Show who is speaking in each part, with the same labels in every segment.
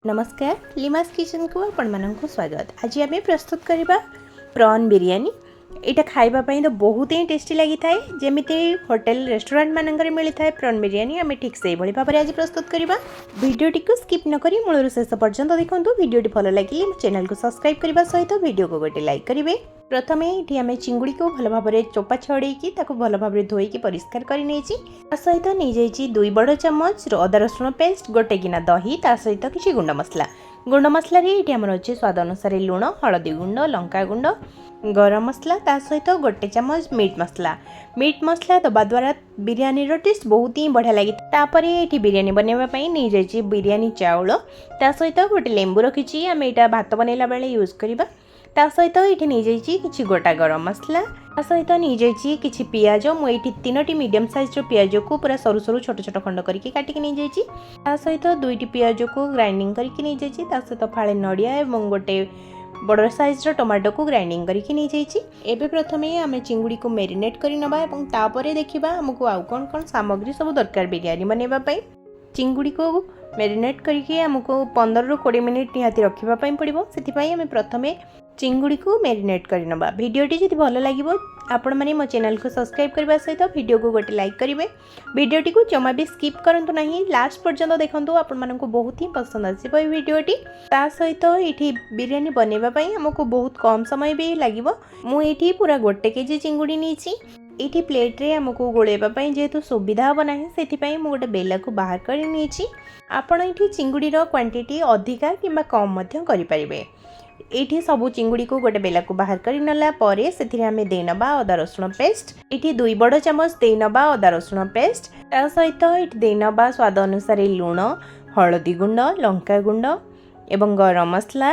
Speaker 1: नमस्कार लिमास किचन को आपण मानक स्वागत। आज आम प्रस्तुत करवा प्रॉन बिरयानी। यहाँ खावाई तो बहुत ही टेस्टी लगी थाए जमी होटेल रेस्टोरेंट मानक मिलता है प्रॉन बिरयानी आम ठीक से भाव में आज प्रस्तुत करवा। वीडियोटी को स्किप नक मूल शेष पर्यंत देखो। वीडियोटी भल लगे चैनल को सब्सक्राइब करने सहित वीडियो को गोटे लाइक करेंगे। प्रथमे ये आम चिंगुड़ी को भल भाव में चोपा छड़ेकी भल भाव में धोईकी परिष्कार कर सहित नहीं जाइए 2 बड़ चम्मच अदा रसुण पेस्ट, गोटे गिना दही, ता सहित किसी गुंड मसला ये आमर अच्छे स्वाद अनुसार लुण, हलदी गुंड, लंका गुंड, गरम मसला, ता सहित गोटे चम्मच मीट मसला दबा द्वारा बिरयानी टेस्ट बहुत ही बढ़िया लगी। तापर ये बिरयानी बनवाई नहीं जाइए बिरयानी चाउल, ता सहित गोटे लेंबू रखी आम यहाँ भात बनैला बेले यूज करवा। ता सहित ये नहीं जाइए किसी गोटा गरम मसला, ता सहित नहीं जाइए किसी पियाज। मुझे 3टी मीडियम साइज पियाज को पूरा सरू सरू छोट छोट खंड करके काटिक नहीं जाइए। ता सहित 2टी पियाज को ग्राइंडिंग करके नहीं जाइए। ता सहित फाळे नड़िया और गोटे बड़ साइज टमाटो को ग्राइंडिंग करके नहीं जाइए। एबे प्रथमे आम चिंगुड़ी को मेरिनेट कर नबा और तापर देखिबा हमको आउ कौन कौन सामग्री सब दरकार बिरयानी बनैबा पई। चिंगुड़ी को मेरिनेट करके हमको 15 ରୁ 20 मिनिट निहाती रखिबा पई पड़िबो। सेति आम प्रथमे चिंगुड़ी को मेरिनेट कर नबा। वीडियोटी जदि भल लगिबो आपण माने मो चैनल को सब्सक्राइब करबा सहित वीडियो को गोटे लाइक करेंगे। वीडियोटी को जमा भी स्किप करंतु नहीं, लास्ट पर्यंत देखंतु, आपण मानकु बहुत ही पसंद आसीबो ए वीडियोटी। ता सहित एठी बिरयानी बनैबा पई हमको बहुत कम समय भी लागिबो। मु एठी पूरा 1 केजी चिंगुड़ी नीची। एठी प्लेट रे हमको गोलेबा पई जेहेतु सुविधा हो नाही सेति पई मु गोटे बेला को बाहर कर नीची। आपण एठी चिंगुड़ी रो क्वांटिटी अधिका किंबा कम मध्य करि परिबे। एठी सबू चिंगुड़ी को गोटे बेला को बाहर कर नला परे सेथिरे आमे देनबा अदा रसुण पेस्ट। एठी 2 बड़ चम्मच देनबा अदा रसुण पेस्ट, ता सहित एठी देनबा स्वाद अनुसार लुण, हलदी गुंड, लंका गुंड एवं गरम मसला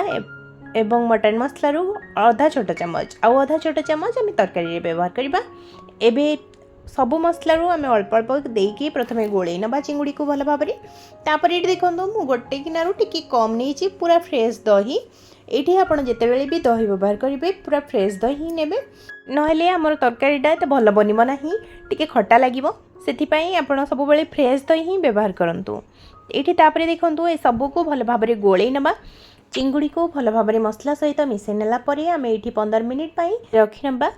Speaker 1: एवं मटन मसला रु आधा छोट चम्मच आधा छोट चम्मच आम तरकारी व्यवहार करबा। एबे सबु मसला रु आम अल्प अल्प देकी प्रथमे गोले नबा चिंगुड़ी को भल भाव में। तापर ये देखो मु गोटे गिनारू टिके कम नहीं पूरा फ्रेश दही। ये आप जितेबाला भी दही व्यवहार करेंगे पूरा फ्रेश दही नेबे, नहेले आमर तरकारीटा एत भल बनब ना, टिके खटा लगे से आप सब फ्रेश दही ही व्यवहार करूँ। ये तापर देखो ये सबू को भल भाव में गोले नबा। चिंगुड़ी को भल भाव में मसला सहित मिसई नेला परे आम ये 15 मिनिट रखी नबा।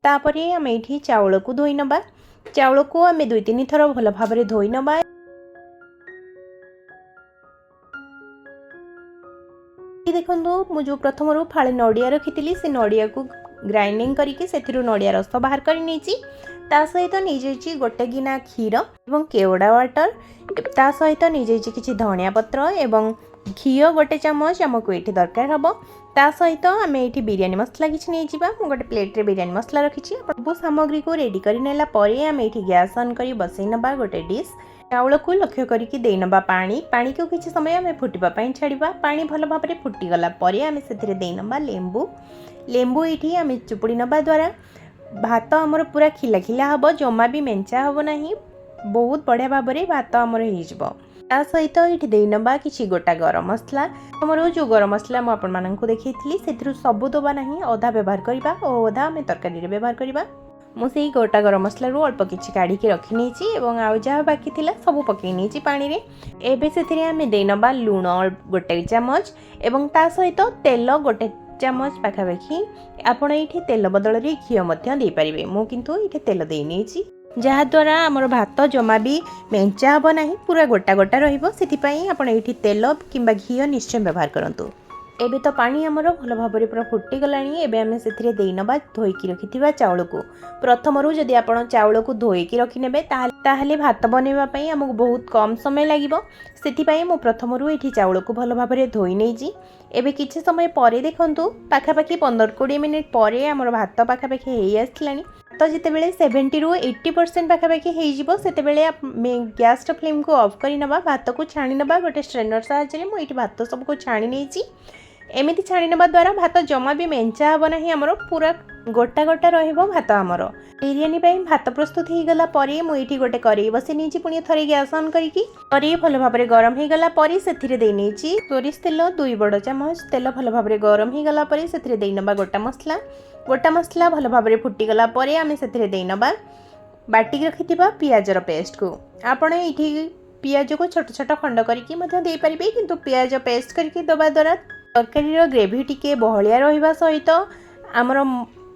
Speaker 1: तापर आम ये चाउल को धोई नबा। चाउल को आम 2-3 थर भल भाव में धोई नबा। देखो मुझे प्रथम फाळे नड़िया रखी से नड़िया को ग्राइंडिंग करके से नड़िया रस बाहर कर ता सहित नहीं जाइए गोटे गिना क्षीर एवं केवड़ा वाटर, ता सहित नहीं जाइए किसी धनिया पत्र एवं घी गोटे चम्मच आमको ये दरकार हम। ता सहित आम ये बिरयानी मसला किसी नहीं जावा। गोटे प्लेट रे बिरयानी मसला रखी सब सामग्री को रेडी कर नेला परे आम ये गैस ऑन कर बसई नबा गोटे डिश। चाउल को लक्ष्य करके देनबा पानी को किसी समय आम फुटापी छाड़ा। पानी भल भाव में फुटीगला आम से देनबा लेंबू ये आम चुपुड़ी नबा द्वारा भात आमर पूरा खिला खिला हम, जमा भी मेंचा हम ना, बहुत बढ़िया भाव में भात आमर हो। ता सहित ये देनबा किसी गोटा गरम मसला। आमर जो गरम मसला मुझे देखी से सबू दबा ना, अधा व्यवहार करवा और अधा आम तरकारी व्यवहार करवा। मुझे गोटा गरम मसला रू अल्प किसी काढ़ी रखी नहीं आउ जहाँ बाकी थिला सब पकई नहीं पानी रे। एबे से आम देनबा लुण गोटे चम्मच एवं ता सहित तेल गोटे चम्मच पाखापाखि। आपण ये तेल बदल घी दे पारे, मु किंतु ये तेल दे नहीं जहाद्वारा आमर भात जमा भी मेंचा हम ना, पूरा गोटा गोटा रही। आपण ये तेल किंबा घी निश्चय व्यवहार करूँ। एबे तो पानी आमर भल भाव में पूरा फुटीगला। एबे आम से देनबा धोईकी रखि चाउल को। प्रथम जदि आप चाउल को धोईकी रखिने ताहले भात बनवाई आमको बहुत कम समय लगे। से मु प्रथम ये चाउल को भल भाव में धोई नहीं। एबे किसी समय पर देखु पाखापाखि 15-20 मिनिट पर आमर भात पाखापाखि हो आसला। तो जितेबाला 70 ରୁ 80% पाखापाखि हो गैस फ्लेम को ऑफ कर नबा। भात को छाणी नबा गोटे स्ट्रेनर साहाय्य मुझे भात सबको छाणी नहीं। एमती छाणी नबा द्वारा भात जमा भी मेंचा हम ना, आमर पूरा गोटा गोटा भात आमर। बिरयानी भात प्रस्तुत हो गला मुझे गोटे कड़े बसई नहीं पुणी थे गैस ऑन करके कड़े भल भाव में गरम हो गला से सोरिष तेल 2 बड़ चम्मच तेल भल भाव में गरम हो गला से देनबा गोटा मसला भल भाव में फुटीगला आम से देनबा बाटिक रखि पियाजर पेस्ट को। आपण ये पियाज को छोट छोट खंड करके दे पारे किंतु पियाज पेस्ट करके दबा द्वारा तरकारी ग्रेवी टिके बहलिया रहिबा सहित आमर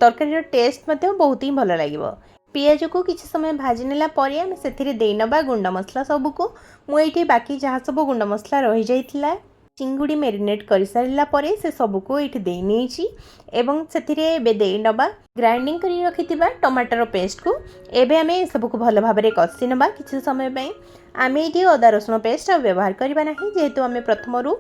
Speaker 1: तरकारी टेस्ट बहुत ही भल लगे। पियाज को किसी समय भाजी नेला परे आम से दे नबा गुंड मसला सबको मुझे बाकी जहाँ सब गुंड मसला रही जाइथिला चिंगुड़ी मेरिनेट कर सारा परे से सबको ये दे नहीं एवं से दे नबा ग्राइंडिंग कर रखिथिबा टमाटर पेस्ट को एबे आमे सबको भल भाव में कषि नबा। किसी समय पे आमे ये अदा रसुण पेस्ट व्यवहार करबा नहीं जेहेतु आमे प्रथमरू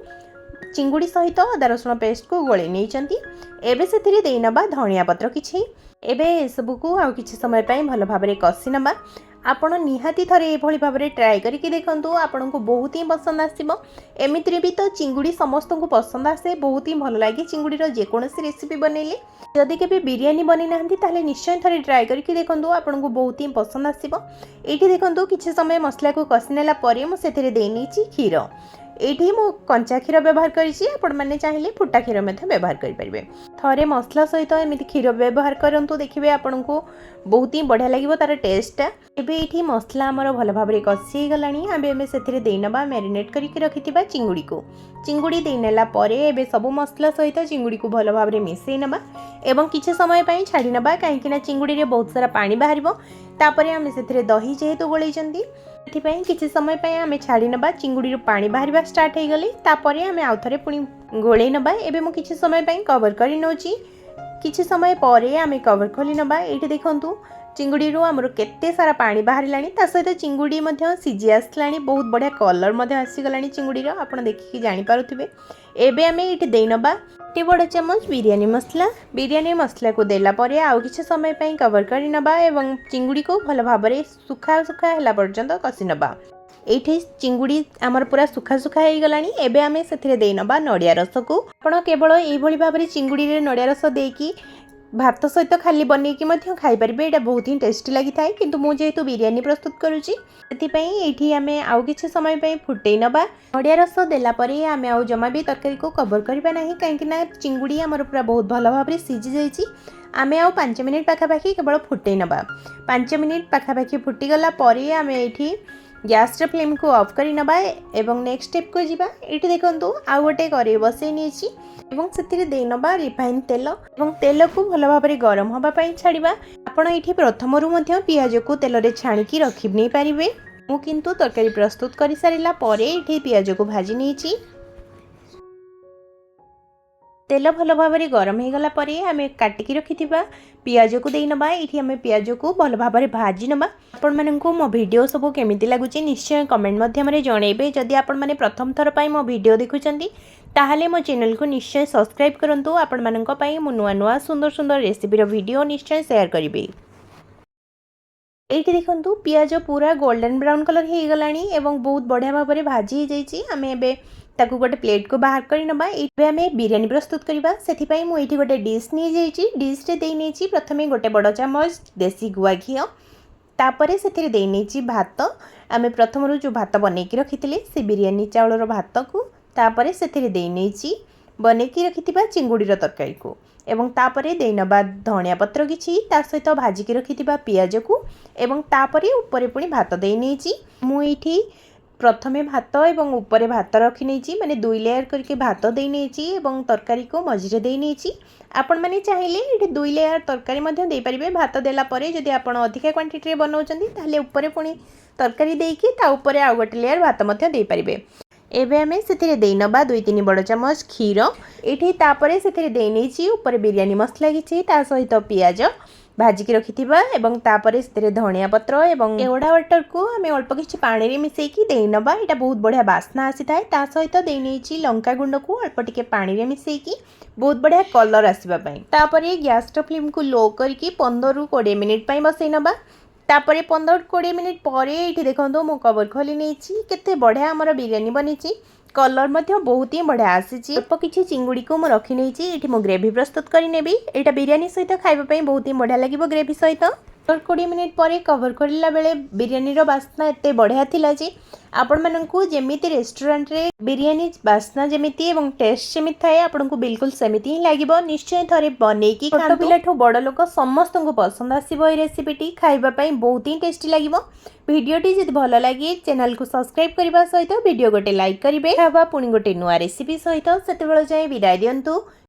Speaker 1: चिंगुड़ी सहित अदा रसुण पेस्ट को गोले नहीं एबे से दे नबा धनिया पत्र किछि एबे सबको आ किछि समय पे भल भाव में कषि नबा। आपण निहाती थरे एभली भाव में ट्राए करके देखंतु आपण को बहुत ही पसंद आसीबो। एमितिरे भी तो चिंगुड़ी समस्त को पसंद आसे बहुत ही भल लगे चिंगुड़ीर जेकोसी रेसिपी बनैले जदि केबे बिरियानी बनै नाहंती ताहले निश्चय थरे ट्राए करके देखंतु आपण को बहुत ही पसंद आसीबो। एठी देखंतु किछि समय मसला को कषि नेला परे मु सेथिरे देई नीची खीर ये मु कंचा क्षीर व्यवहार करें चाहिए फुटा क्षीर व्यवहार करेंगे। थरे मसला सहित एमती क्षीर व्यवहार करूँ देखिए आपन को बहुत ही बढ़िया लगे तार टेस्टा। एबे ये मसला आमर भल भाव में कषि गला आम से देनबा मेरिनेट करके रखिथिबा चिंगुड़ी को चिंगुड़ी देनेला परे एबे सब मसला सहित चिंगुड़ी को भल भाव में मिसई नबा एवं किछि समय पई छाड़ी नबा कहीं चिंगुड़ी रे बहुत सारा पानी बाहरिबो तापरे आम से दही जेहेतु गोलैचंती किसी समय पे आम छाड़ी नबा चिंगुड़ी पानी बाहर स्टार्ट हो गली तापरे आम आउ थे पुणी गोले नबा। एबे मु किछि समय पे कवर कर नौची किछि समय परे आम कवर खोली नबा। ये देखंतु चिंगुड़ी आमर केते सारा पानी बाहर सहित चिंगुड़ी सीझी आसला बहुत बढ़िया कलर आसीगला चिंगुड़ी आप देखिए जानीपे। एबे आम ये दे नबा टे बड़ चामच बिरियानी मसला को देला परे आउ किछि समय पे कवर कर नबा एवं चिंगुड़ी को भल भाव में सुखा सुखा है पर्यंत कषि नबा। ये चिंगुड़ी आमर पूरा सुखा सुखा हो गलानी। एबे आम से दे नबा नड़िया रस को आपण केवल यही भाव में चिंगुड़ी रे नड़िया रस देकी भात सहित खाली बनईकी खाईपारे यहाँ बहुत ही टेस्टी लगी था किंतु मु जेहेतु बिरियानी प्रस्तुत करुँची से आम आउ किछि समय पे फुटे नबा। नड़िया रस देला परे आम आउ जमा भी तरकारी को कवर करबा नहीं कहीं चिंगुड़ी आमर पूरा बहुत भल भाव में सीझी जाइए। आम आउ 5 मिनिट पाखापाखि केवल फुटे नबा 5 मिनिट पाखापाखि फुटीगला परे आम ये गैस फ्लेम को ऑफ कर नबा एवं नेक्स्ट स्टेप को जीवा। ये देखंतु आउ गोटे कड़ाई बसई नहीं एवं से दे नबा रिफाइन तेल एवं तेल को भल भाव में गरम होगापाई छाड़ा। आपण ये प्रथमरू पियाज को तेल रे छाणिकी रखी नहीं पारे मु किंतु तरकारी प्रस्तुत कर सारा परे ये पियाज को भाजी नहीं तेल भल भाव में गरम हो गला परे आम काटिकी रखिथिबा पियाज को दे नबा। ये आम पियाज को भल भाव में भाजी नबा। आपण माननकु मो वीडियो सब केमिति लागुची निश्चय कमेंट मध्यम रे जणेबे। जदि आपण माने प्रथम थर पई मो वीडियो देखुचंती ताहले मो चैनल को निश्चय सब्सक्राइब करंतु। आपण माननक पई मो नुआ नुआ सुंदर सुंदर रेसिपी रो वीडियो निश्चय शेयर करिबे। ये देखंतु पियाज पूरा गोल्डन ब्राउन कलर हो गलानी एवं बहुत बढ़िया भाव में भाजी हो जाइए। आम एबे ताकू गोटे प्लेट को बाहर कर नबा। ये आम बिरियानी प्रस्तुत करवा से मुझे गोटे डिश नहीं जाइए डिश रे दे नहीं प्रथम गोटे बड़ चामच देसी गुआ घी तापर से दे नहीं भात आम प्रथम जो भात बनईकी रखी से बिरियानी चाउल भात को तापर से दे नहीं बनईकी रखिथिबा चिंगुड़ीर तरकारी को एवं तापरे दे नबा धनिया पत्र किछि ता सहित भाजिकी रखिथिबा पियाज को एवं तापरे ऊपर पुणी भात दे नहीं मुझे प्रथमे भात एवं ऊपर भात रखी नहीं माने 2 लेयर करके भात दे नहीं तरकारी को मझिरे दे नहीं। आपण माने चाहिए ये 2 लेयर तरकारी मध्य दे पारिबे। भात देला परे जदि आपण अधिका क्वांटिटी रे बनाउचंदी ताले ऊपर पुणी तरकारी देकी ता ऊपर आ गोटे लेयर भात मध्य दे पारिबे। एबे आमे सेथिरे दे नबा 2-3 बड़ चामच क्षीर एठी तापरे सेथिरे दे नहीं ऊपर बिरियानी मसला किछि ता सहित पियाज भाजिकी रखिथिबा एवं तापरे सेथिरे धनिया पत्र एवं केवड़ा वाटर को आमे अल्प किछि पानी रे मिसेकी दे नबा। एटा बहुत बढ़िया बास्ना आसी थाए ता सहित दे नहीं लंका गुंड को अल्प टिके पानी रे मिसेकी बहुत बढ़िया कलर आसीबा पई। तापरे गैस फ्लेम को लो करके 15 ରୁ 20 मिनिट पई बसई नबा। तापरे 15-20 मिनिट परे ये देखो मो कवर खोली नहीं केते बढ़िया आमर बिरियानी बनी कलर बहुत ही बढ़िया आसी। अल्प किसी चिंगुड़ी को मु रखी नहीं ये मो ग्रेवी प्रस्तुत करनेबी। यहाँ बिरियानी सहित खाइबा बहुत ही बढ़िया लगे ग्रेवी सहित। 20 मिनिट पर कवर करला बेले बिरियानी बास्ना एत बढ़िया थिला जे आपण मानकु जेमिति रेस्टोरेंट रे बिरियानी बास्ना जेमिति एवं टेस्ट जेमिति थाए आपण को बिल्कुल सेमिति ही लागिबो। निश्चय थरे बनेकी छोट पिलाठू बड़ लोक समस्त को पसंद आसीबो। ए रेसिपीटी खाइबा पई बहुत ही टेस्टी लागिबो। भिडियोटी जदि भल लगे चैनल को सब्सक्राइब करबा सहित वीडियो गोटे लाइक करिवे। खावा पुणी गोटे नुआ रेसिपी सहित सेतेबेले जाय विदाय दियंतु।